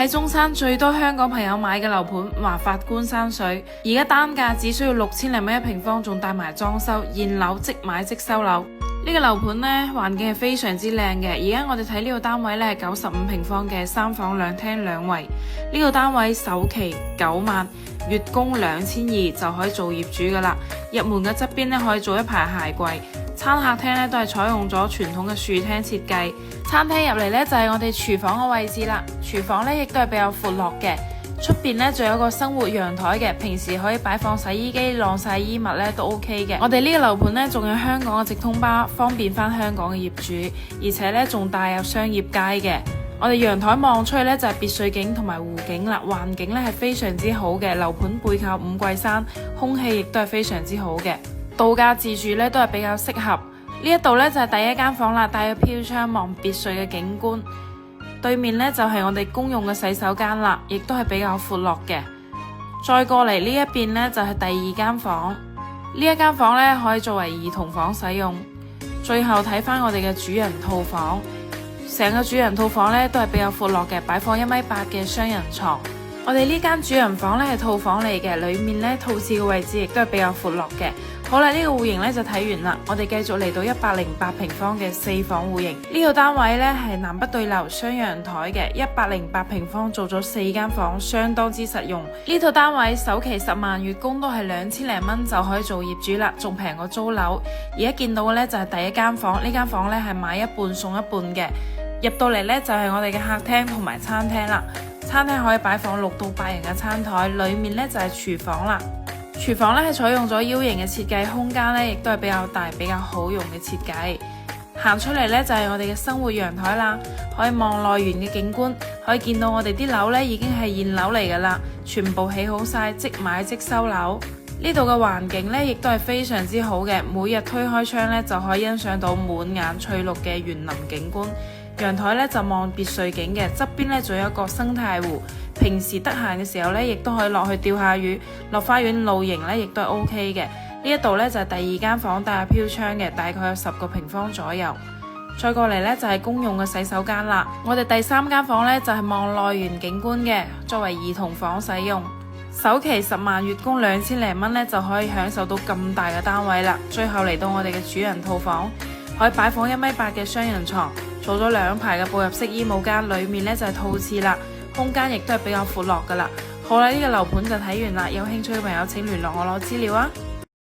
喺中山最多香港朋友買嘅樓盤華發觀山水，而家單價只需要6000零蚊1平方，仲帶埋裝修，現樓即買即收樓。呢個樓盤呢，環境係非常之靚嘅。而家我哋睇呢個單位呢，係95平方嘅3房2廳2衛。呢個單位首期9萬，月供2200就可以做業主噶啦。入門嘅側邊呢，可以做一排鞋櫃，餐客廳呢都係採用咗傳統嘅豎廳設計。餐廳入嚟呢，就係我哋廚房嘅位置啦。廚房呢亦都係比較闊落嘅。出邊呢仲有個生活陽台嘅，平時可以擺放洗衣機、晾曬衣物呢都 OK 嘅。我哋呢個樓盤呢仲有香港嘅直通巴，方便翻香港嘅業主，而且呢仲帶有商業街嘅。我哋陽台望出去呢就係別墅景同埋湖景啦，環境呢係非常之好嘅。樓盤背靠五桂山，空氣亦都係非常之好嘅，度假自住呢都係比較適合。呢一度呢就係第一間房啦，帶有飄窗望別墅嘅景觀。對面呢就係我哋公用嘅洗手間啦，亦都係比較闊落嘅。再過嚟呢一邊呢就係第二間房，呢一間房呢可以作為兒童房使用。最後睇翻我哋嘅主人套房，成個主人套房呢都係比較闊落嘅，擺放1.8米嘅雙人床。我哋呢間主人房呢係套房嚟嘅，裏面呢套廁嘅位置亦都係比較闊落嘅。好啦，呢個戶型呢就睇完啦，我哋繼續嚟到108平方嘅4房戶型。呢個單位呢係南北對流雙陽台嘅，108平方做咗4間房，相當之實用。呢套單位首期10萬，月供都係2000零蚊就可以做業主啦，仲平過租樓。而家見到嘅呢就係第一間房，呢間房呢係買一半送一半嘅。入到嚟呢就係我哋嘅客廳同埋餐廳啦，餐廳可以擺放6到8人嘅餐台，裏面呢就係廚房啦。廚房呢係採用咗 U 型嘅設計，空間呢亦都係比較大、比較好用嘅設計。行出嚟呢就係我哋嘅生活陽台啦，可以望內園嘅景觀，可以見到我哋啲樓呢已經係現樓嚟噶啦，全部起好晒，即買即收樓。呢度嘅環境呢亦都係非常之好嘅，每日推開窗呢就可以欣賞到滿眼翠綠嘅園林景觀。陽台呢就望別墅景嘅，側邊呢仲有一個生態湖，平時得閒嘅時候呢亦都可以落去釣下魚，落花園露營呢亦都係 OK 嘅。呢一度呢就係第二間房，帶有飄窗嘅，大概有10個平方左右。再過嚟呢就係公用嘅洗手間啦。我哋第3間房呢就係望內園景觀嘅，作為兒童房使用。首期10萬，月供2000零蚊呢就可以享受到咁大嘅單位啦。最後嚟到我哋嘅主人套房，可以擺放1.8米嘅雙人床，做咗2排嘅步入式衣帽間，裏面呢就係套廁啦，空間亦都係比較闊落噶啦。好啦，呢個樓盤就睇完啦，有興趣嘅朋友請聯絡我攞資料啊。